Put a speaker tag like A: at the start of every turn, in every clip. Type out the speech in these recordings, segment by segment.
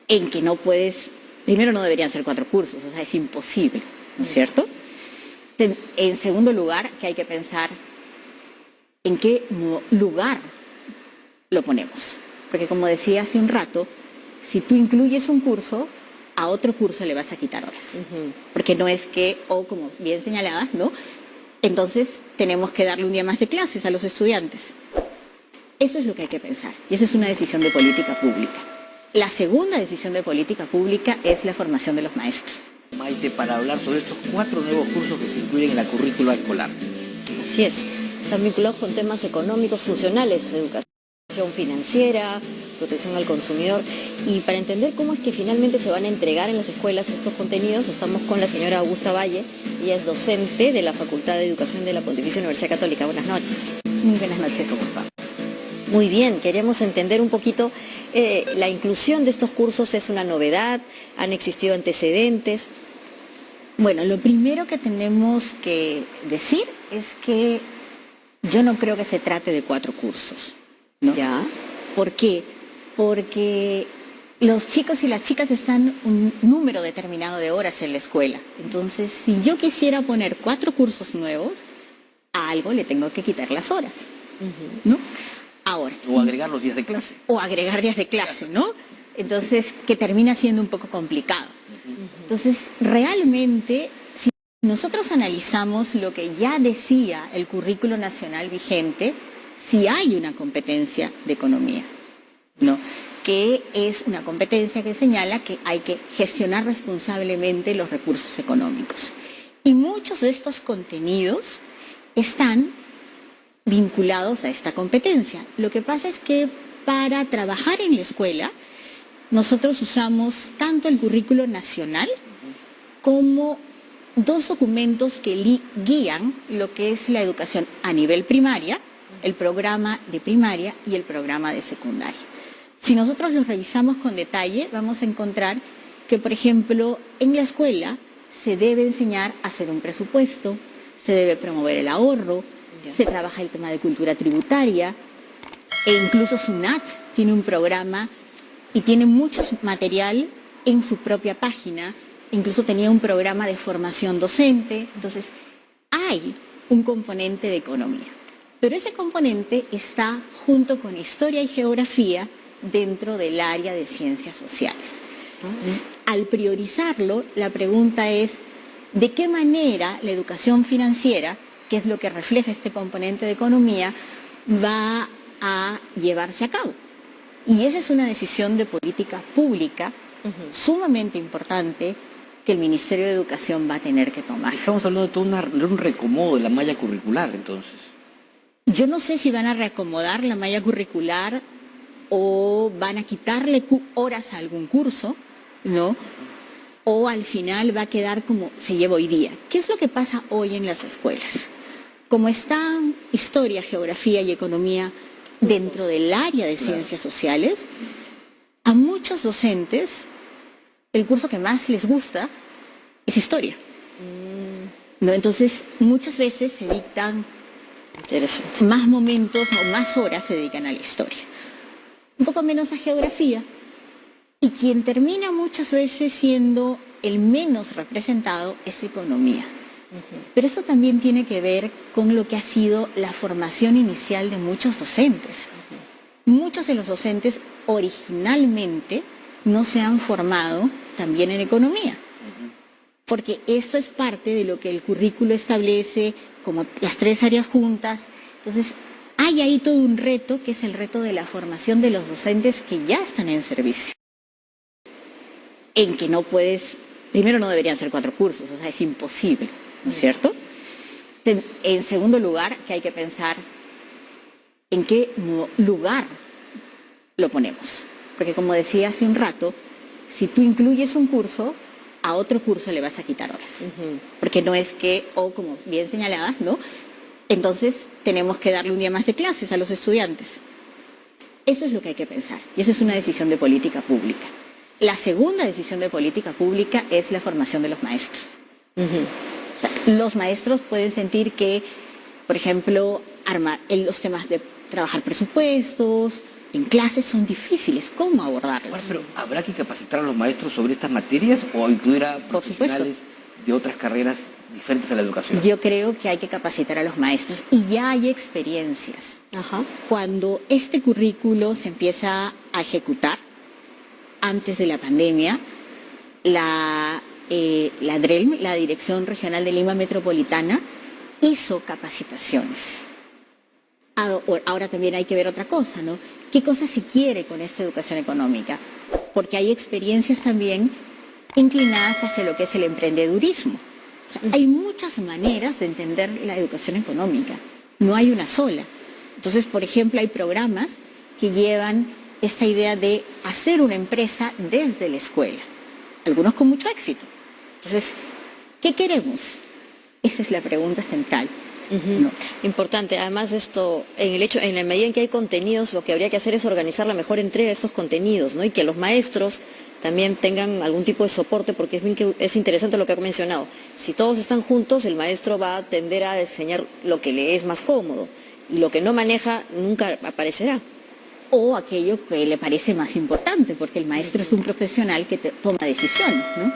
A: en que no puedes, primero no deberían ser 4 cursos, o sea, es imposible, ¿no es cierto? En segundo lugar, que hay que pensar en qué lugar lo ponemos. Porque como decía hace un rato, si tú incluyes un curso, a otro curso le vas a quitar horas. Porque no es que, o como bien señalabas, ¿no? Entonces tenemos que darle un día más de clases a los estudiantes. Eso es lo que hay que pensar. Y esa es una decisión de política pública. La segunda decisión de política pública es la formación de los maestros.
B: Maite, para hablar sobre estos 4 nuevos cursos que se incluyen en la currícula escolar.
C: Así es, están vinculados con temas económicos funcionales, educación financiera, protección al consumidor. Y para entender cómo es que finalmente se van a entregar en las escuelas estos contenidos, estamos con la señora Augusta Valle. Ella es docente de la Facultad de Educación de la Pontificia Universidad Católica. Buenas noches.
A: Muy buenas noches, ¿cómo está?
C: Muy bien, queríamos entender un poquito, la inclusión de estos cursos es una novedad, han existido antecedentes.
A: Bueno, lo primero que tenemos que decir es que yo no creo que se trate de 4 cursos, ¿no?
C: ¿Ya?
A: ¿Por qué? Porque los chicos y las chicas están un número determinado de horas en la escuela. Entonces, si yo quisiera poner 4 cursos nuevos, a algo le tengo que quitar las horas, ¿no? Ahora.
B: O agregar los días de clase.
A: O agregar días de clase, ¿no? Entonces, que termina siendo un poco complicado. Entonces, realmente, si nosotros analizamos lo que ya decía el currículo nacional vigente, sí hay una competencia de economía, ¿no? Que es una competencia que señala que hay que gestionar responsablemente los recursos económicos. Y muchos de estos contenidos están vinculados a esta competencia. Lo que pasa es que para trabajar en la escuela, nosotros usamos tanto el currículo nacional como 2 documentos que guían lo que es la educación a nivel primaria, el programa de primaria y el programa de secundaria. Si nosotros los revisamos con detalle, vamos a encontrar que, por ejemplo, en la escuela se debe enseñar a hacer un presupuesto, se debe promover el ahorro, se trabaja el tema de cultura tributaria, e incluso SUNAT tiene un programa y tiene mucho material en su propia página, incluso tenía un programa de formación docente. Entonces, hay un componente de economía, pero ese componente está junto con historia y geografía dentro del área de ciencias sociales. Entonces, al priorizarlo, la pregunta es, ¿de qué manera la educación financiera, que es lo que refleja este componente de economía, va a llevarse a cabo? Y esa es una decisión de política pública sumamente importante que el Ministerio de Educación va a tener que tomar.
B: Estamos hablando de todo un reacomodo de la malla curricular, entonces.
A: Yo no sé si van a reacomodar la malla curricular o van a quitarle horas a algún curso, ¿no? O al final va a quedar como se lleva hoy día. ¿Qué es lo que pasa hoy en las escuelas? Como están historia, geografía y economía dentro del área de ciencias sociales, a muchos docentes el curso que más les gusta es historia, ¿no? Entonces, muchas veces se dictan más momentos o más horas se dedican a la historia, un poco menos a geografía, y quien termina muchas veces siendo el menos representado es economía. Pero eso también tiene que ver con lo que ha sido la formación inicial de muchos docentes. Muchos de los docentes originalmente no se han formado también en economía, porque esto es parte de lo que el currículo establece como las 3 áreas juntas. Entonces, hay ahí todo un reto, que es el reto de la formación de los docentes que ya están en servicio, en que no puedes, primero no deberían ser 4 cursos, o sea, es imposible, ¿no es cierto? En segundo lugar, que hay que pensar en qué lugar lo ponemos. Porque como decía hace un rato, si tú incluyes un curso, a otro curso le vas a quitar horas. Porque no es que, o como bien señalabas, ¿no? Entonces tenemos que darle un día más de clases a los estudiantes. Eso es lo que hay que pensar. Y esa es una decisión de política pública. La segunda decisión de política pública es la formación de los maestros. Los maestros pueden sentir que, por ejemplo, los temas de trabajar presupuestos, en clases son difíciles. ¿Cómo abordarlos?
B: Bueno, pero ¿habrá que capacitar a los maestros sobre estas materias o incluir a profesionales de otras carreras diferentes a la educación?
A: Yo creo que hay que capacitar a los maestros y ya hay experiencias.
C: Ajá.
A: Cuando este currículo se empieza a ejecutar, antes de la pandemia, la DRELM, la Dirección Regional de Lima Metropolitana, hizo capacitaciones. Ahora también hay que ver otra cosa, ¿no? ¿Qué cosa se quiere con esta educación económica? Porque hay experiencias también inclinadas hacia lo que es el emprendedurismo. O sea, hay muchas maneras de entender la educación económica, no hay una sola. Entonces, por ejemplo, hay programas que llevan esta idea de hacer una empresa desde la escuela, algunos con mucho éxito. Entonces, ¿qué queremos? Esa es la pregunta central.
C: No. Importante, además esto, en la medida en que hay contenidos, lo que habría que hacer es organizar la mejor entrega de estos contenidos, ¿no? Y que los maestros también tengan algún tipo de soporte, porque es interesante lo que ha mencionado. Si todos están juntos, el maestro va a tender a enseñar lo que le es más cómodo, y lo que no maneja nunca aparecerá.
A: O aquello que le parece más importante, porque el maestro es un profesional que toma decisiones, ¿no?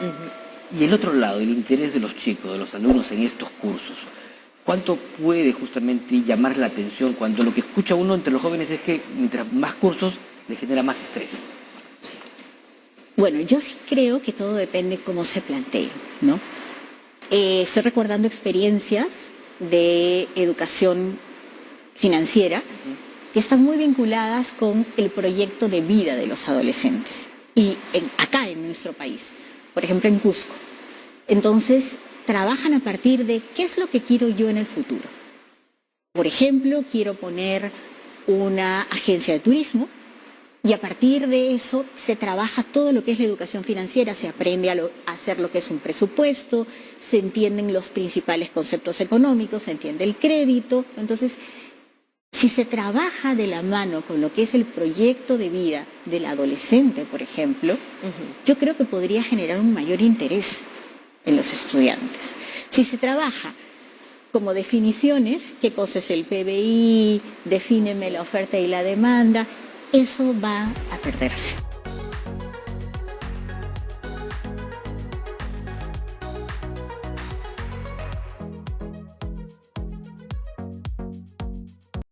B: Y el otro lado, el interés de los chicos, de los alumnos en estos cursos. ¿Cuánto puede justamente llamar la atención cuando lo que escucha uno entre los jóvenes es que mientras más cursos le genera más estrés?
A: Bueno, yo sí creo que todo depende cómo se plantee, ¿no? Estoy recordando experiencias de educación financiera que están muy vinculadas con el proyecto de vida de los adolescentes. Y acá en nuestro país, por ejemplo en Cusco. Entonces, trabajan a partir de qué es lo que quiero yo en el futuro. Por ejemplo, quiero poner una agencia de turismo y a partir de eso se trabaja todo lo que es la educación financiera, se aprende a hacer lo que es un presupuesto, se entienden los principales conceptos económicos, se entiende el crédito. Entonces, si se trabaja de la mano con lo que es el proyecto de vida del adolescente, por ejemplo, yo creo que podría generar un mayor interés en los estudiantes. Si se trabaja como definiciones, qué cosa es el PBI, defíneme la oferta y la demanda, eso va a perderse.